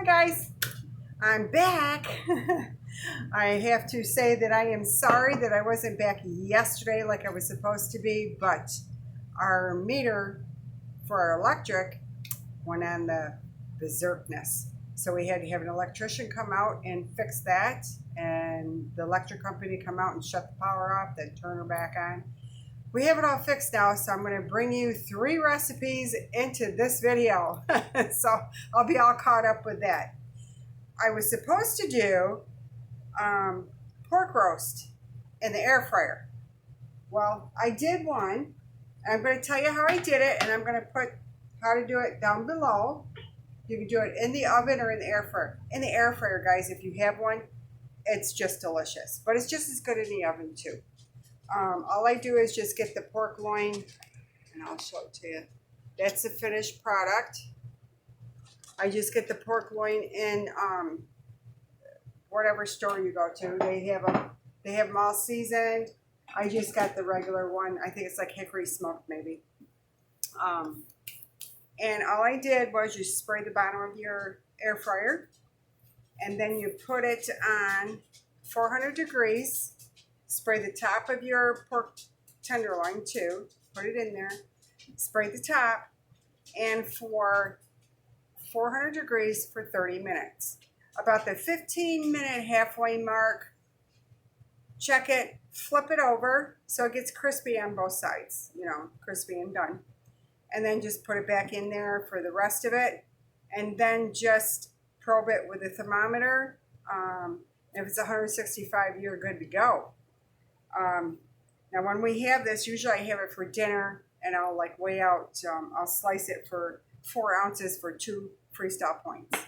Hi guys, I'm back. I have to say that I am sorry that I wasn't back yesterday like I was supposed to be, but our meter for our electric went on the berserkness. So we had to have an electrician come out and fix that, and the electric company come out and shut the power off, then turn her back on. We have it all fixed now, so I'm going to bring you 3 recipes into this video. So I'll be all caught up with that. I was supposed to do pork roast in the air fryer. Well, I did one. I'm going to tell you how I did it, and I'm going to put how to do it down below. You can do it in the oven or in the air fryer. In the air fryer, guys, if you have one, it's just delicious. But it's just as good in the oven, too. All I do is just get the pork loin, and I'll show it to you. That's the finished product. I just get the pork loin in whatever store you go to. They have them all seasoned. I just got the regular one. I think it's like hickory smoked, maybe. And all I did was you spray the bottom of your air fryer, and then you put it on 400 degrees. Spray the top of your pork tenderloin too. Put it in there. Spray the top, and for 400 degrees for 30 minutes. About the 15-minute halfway mark, check it, flip it over so it gets crispy on both sides, crispy and done. And then just put it back in there for the rest of it, and then just probe it with a thermometer. If it's 165, you're good to go. Now when we have this, usually I have it for dinner, and I'll weigh out, I'll slice it for 4 ounces for 2 Freestyle points.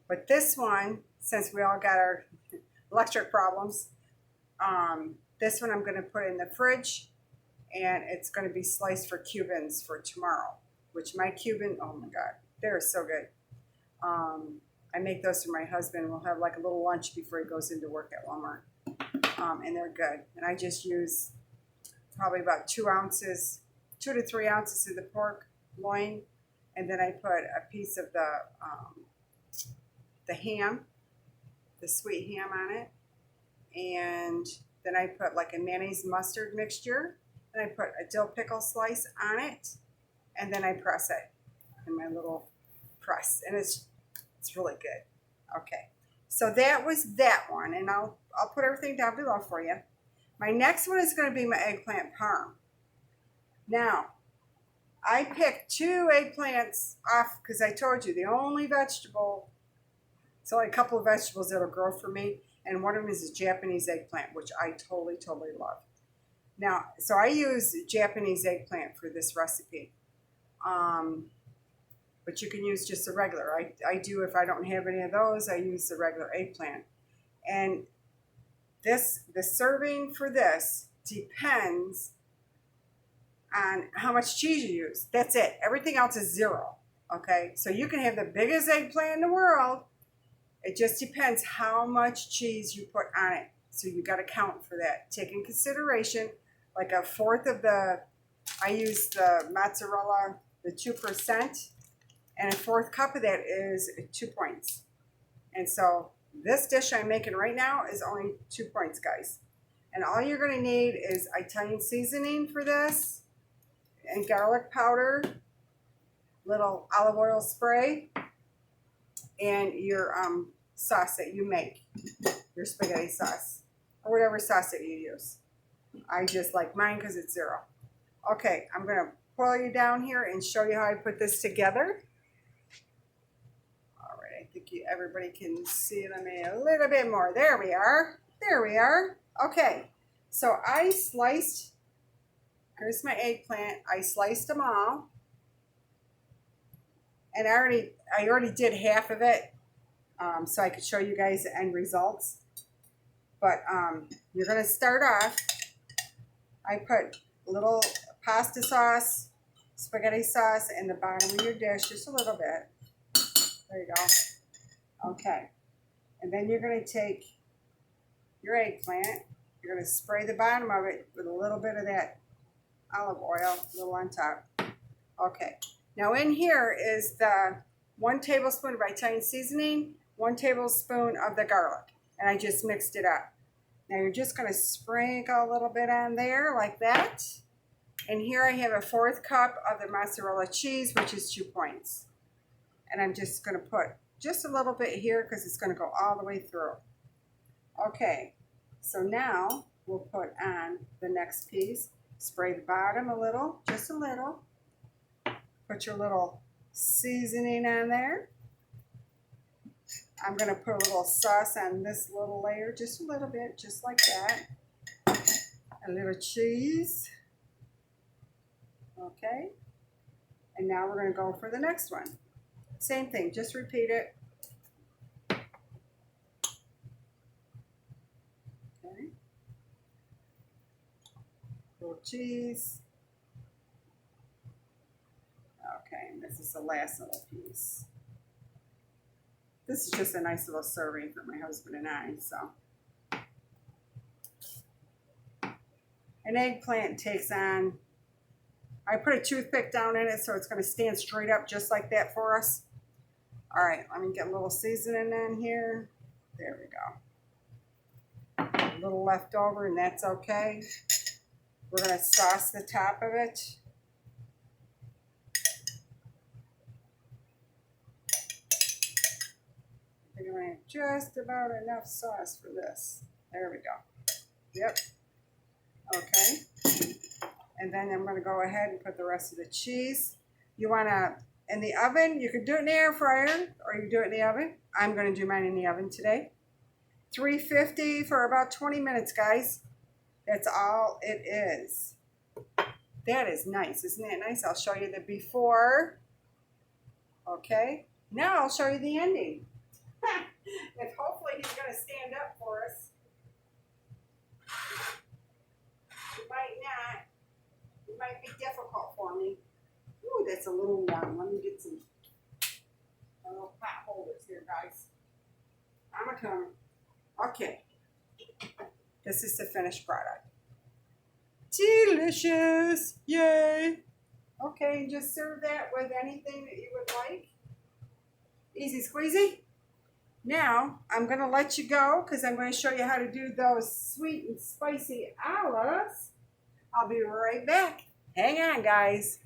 But this one, since we all got our electric problems, this one I'm going to put in the fridge, and it's going to be sliced for Cubans for tomorrow, which my Cuban, oh my God, they're so good. I make those for my husband. We'll have like a little lunch before he goes into work at Walmart. And they're good. And I just use probably about 2 to 3 ounces of the pork loin, and then I put a piece of the ham, the sweet ham on it, and then I put like a mayonnaise mustard mixture, and I put a dill pickle slice on it, and then I press it in my little press, and it's really good. Okay. So that was that one, and I'll put everything down below for you. My next one is going to be my eggplant parm. Now, I picked 2 eggplants off because I told you the only vegetable, it's only a couple of vegetables that'll grow for me, and one of them is a Japanese eggplant, which I totally love. Now, so I use Japanese eggplant for this recipe. But you can use just a regular. I do, if I don't have any of those, I use the regular eggplant. And the serving for this depends on how much cheese you use. That's it. Everything else is 0. Okay? So you can have the biggest eggplant in the world. It just depends how much cheese you put on it. So you got to count for that. Take in consideration like a fourth of I use the mozzarella, the 2%. And a 4th cup of that is 2 points. And so this dish I'm making right now is only 2 points, guys. And all you're going to need is Italian seasoning for this, and garlic powder, little olive oil spray, and your sauce that you make, your spaghetti sauce, or whatever sauce that you use. I just like mine because it's 0. Okay, I'm going to pull you down here and show you how I put this together. I think everybody can see it on me a little bit more. There we are. There we are. Okay. So I sliced, here's my eggplant. I sliced them all. And I already did half of it, so I could show you guys the end results. But you're going to start off, I put a little pasta sauce, spaghetti sauce in the bottom of your dish, just a little bit. There you go. Okay, and then you're going to take your eggplant, you're going to spray the bottom of it with a little bit of that olive oil, a little on top. Okay, now in here is the 1 tablespoon of Italian seasoning, 1 tablespoon of the garlic, and I just mixed it up. Now you're just going to sprinkle a little bit on there like that. And here I have a 1/4 cup of the mozzarella cheese, which is 2 points. And I'm just going to put just a little bit here because it's going to go all the way through. Okay, so now we'll put on the next piece. Spray the bottom a little, just a little. Put your little seasoning on there. I'm going to put a little sauce on this little layer, just a little bit, just like that. A little cheese. Okay. And now we're going to go for the next one. Same thing, just repeat it. Okay. Little cheese. Okay, and this is the last little piece. This is just a nice little serving for my husband and I, so. An eggplant takes on, I put a toothpick down in it so it's going to stand straight up just like that for us. All right, let me get a little seasoning in here. There we go. A little left over, and that's okay. We're going to sauce the top of it. We're going to have just about enough sauce for this. There we go. Yep. Okay. And then I'm going to go ahead and put the rest of the cheese. You want to, in the oven, you could do it in the air fryer or you can do it in the oven. I'm going to do mine in the oven today. 350 for about 20 minutes, guys. That's all it is. That is nice. Isn't that nice? I'll show you the before. Okay. Now I'll show you the ending. If hopefully he's going to stand up for us. He might not. It might be difficult for me. Ooh, that's a little warm. Let me get some little pot holders here, guys. I'm a coming. Okay. This is the finished product. Delicious. Yay. Okay, just serve that with anything that you would like. Easy squeezy. Now, I'm going to let you go because I'm going to show you how to do those sweet and spicy olives. I'll be right back. Hang on, guys.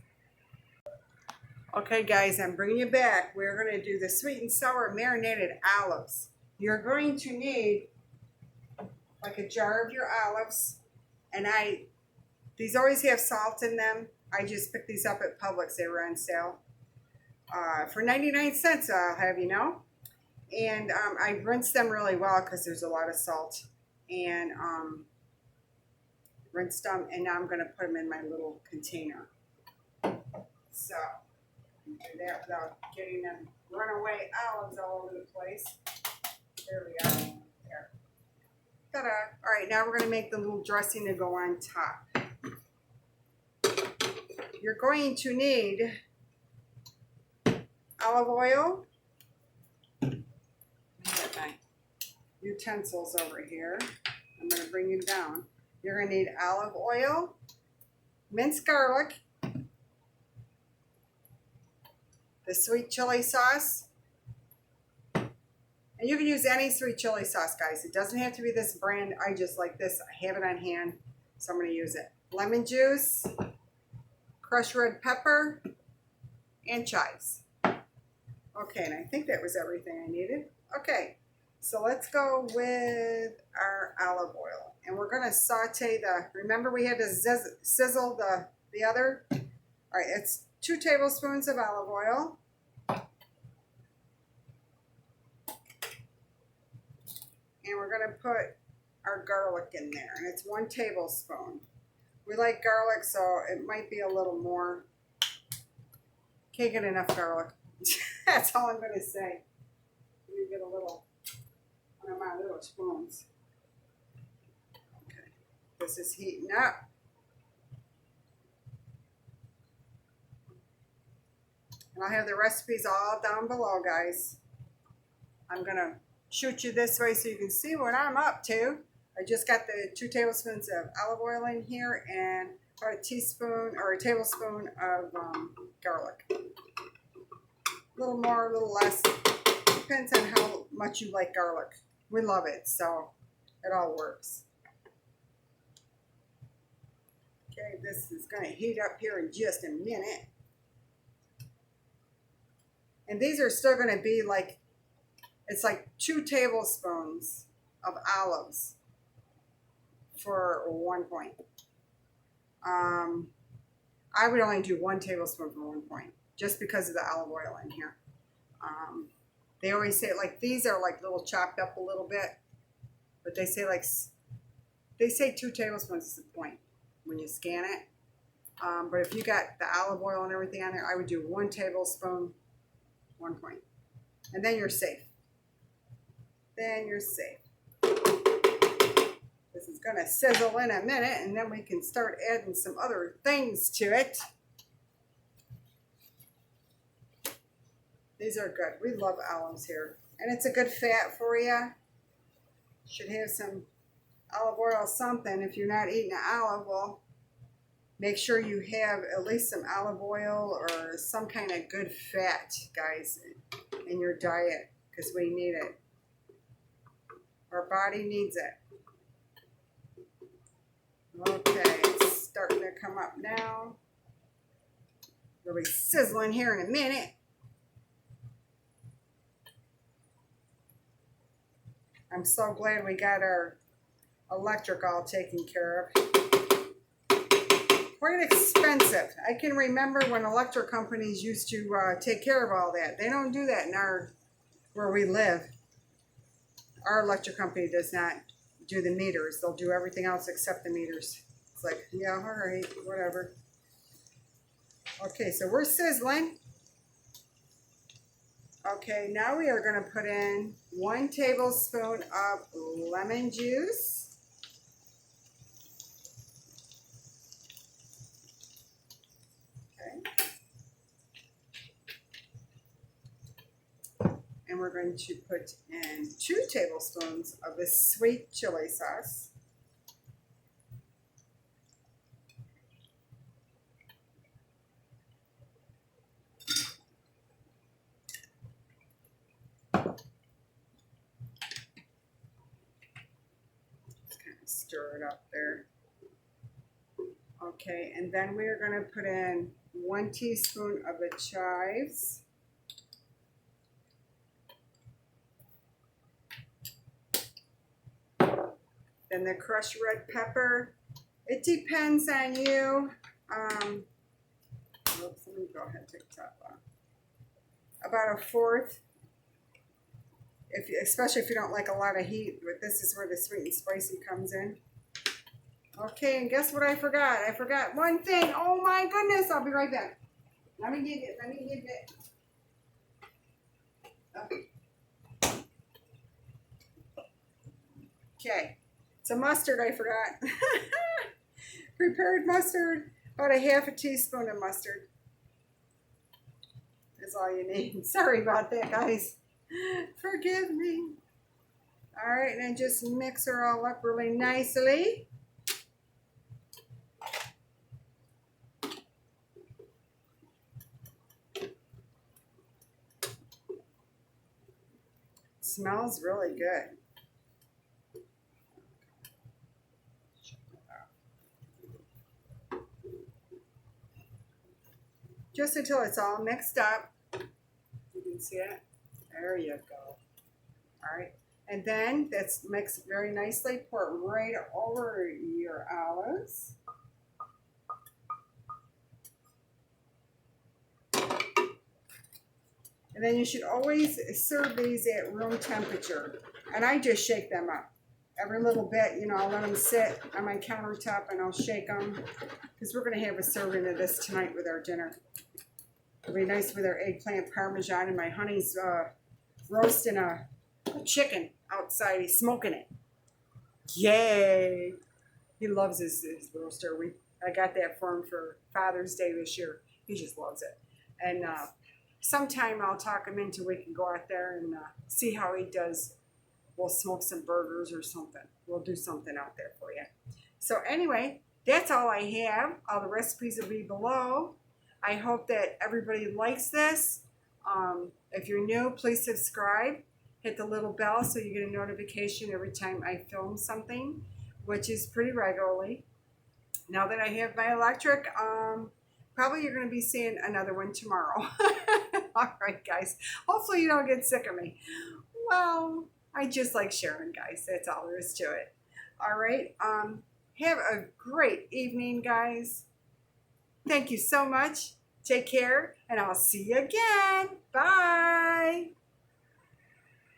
Okay, guys, I'm bringing you back. We're going to do the sweet and sour marinated olives. You're going to need like a jar of your olives. And these always have salt in them. I just picked these up at Publix. They were on sale. For 99 cents, I'll have you know. And I rinsed them really well because there's a lot of salt. And rinsed them, and now I'm going to put them in my little container. So, do that without getting them runaway olives all over the place. There we go. There. Ta-da. All right, now we're going to make the little dressing to go on top. You're going to need olive oil. Get my utensils over here. I'm going to bring you down. You're going to need olive oil, minced garlic, the sweet chili sauce, and you can use any sweet chili sauce, guys. It doesn't have to be this brand. I just like this. I have it on hand, so I'm going to use it. Lemon juice, crushed red pepper, and chives. Okay, and I think that was everything I needed. Okay, so let's go with our olive oil. And we're going to saute remember we had to sizzle the other? All right, it's 2 tablespoons of olive oil. And we're going to put our garlic in there. And it's 1 tablespoon. We like garlic, so it might be a little more. Can't get enough garlic. That's all I'm going to say. Let me get one of my little spoons. Okay, this is heating up. And I'll have the recipes all down below, guys. I'm going to shoot you this way so you can see what I'm up to. I just got the 2 tablespoons of olive oil in here and about a teaspoon or a tablespoon of garlic. A little more, a little less. Depends on how much you like garlic. We love it, so it all works. Okay, this is going to heat up here in just a minute. And these are still going to be like, it's like 2 tablespoons of olives for 1 point. I would only do 1 tablespoon for 1 point, just because of the olive oil in here. They always say like these are like little chopped up a little bit, but they say 2 tablespoons is a point when you scan it. But if you got the olive oil and everything on there, I would do 1 tablespoon, 1 point, and then you're safe. Then you're safe. This is gonna sizzle in a minute, and then we can start adding some other things to it. These are good. We love olives here. And it's a good fat for you. Should have some olive oil something. If you're not eating an olive, well, make sure you have at least some olive oil or some kind of good fat, guys, in your diet, because we need it. Our body needs it. Okay, it's starting to come up now. It'll be sizzling here in a minute. I'm so glad we got our electric all taken care of. Quite expensive. I can remember when electric companies used to take care of all that. They don't do that in where we live. Our electric company does not do the meters. They'll do everything else except the meters. It's like, yeah, all right, whatever. Okay, so we're sizzling. Okay, now we are going to put in 1 tablespoon of lemon juice. Okay. And we're going to put in 2 tablespoons of this sweet chili sauce. Stir it up there. Okay, and then we are going to put in 1 teaspoon of the chives. Then the crushed red pepper. It depends on you. Oops, let me go ahead and take the top off. About 1/4. Especially if you don't like a lot of heat, but this is where the sweet and spicy comes in. Okay, and guess what I forgot? I forgot one thing. Oh my goodness, I'll be right back. Let me get it. Okay, it's a mustard I forgot. Prepared mustard, about 1/2 teaspoon of mustard is all you need. Sorry about that, guys. Forgive me. All right, and then just mix her all up really nicely. Smells really good. Just until it's all mixed up. You can see it. There you go. All right. And then that's mixed very nicely. Pour it right over your olives. And then you should always serve these at room temperature. And I just shake them up. Every little bit, you know, I'll let them sit on my countertop and I'll shake them. Because we're going to have a serving of this tonight with our dinner. It'll be nice with our eggplant parmesan, and my honey's roasting a chicken outside. He's smoking it. Yay! He loves his roaster. I got that for him for Father's Day this year. He just loves it. And sometime I'll talk him into we can go out there and see how he does. We'll smoke some burgers or something. We'll do something out there for you. So anyway, that's all I have. All the recipes will be below. I hope that everybody likes this. If you're new, please subscribe. Hit the little bell so you get a notification every time I film something, which is pretty regularly. Now that I have my electric, probably you're going to be seeing another one tomorrow. All right, guys. Hopefully you don't get sick of me. Well, I just like sharing, guys. That's all there is to it. All right. Have a great evening, guys. Thank you so much. Take care, and I'll see you again. Bye.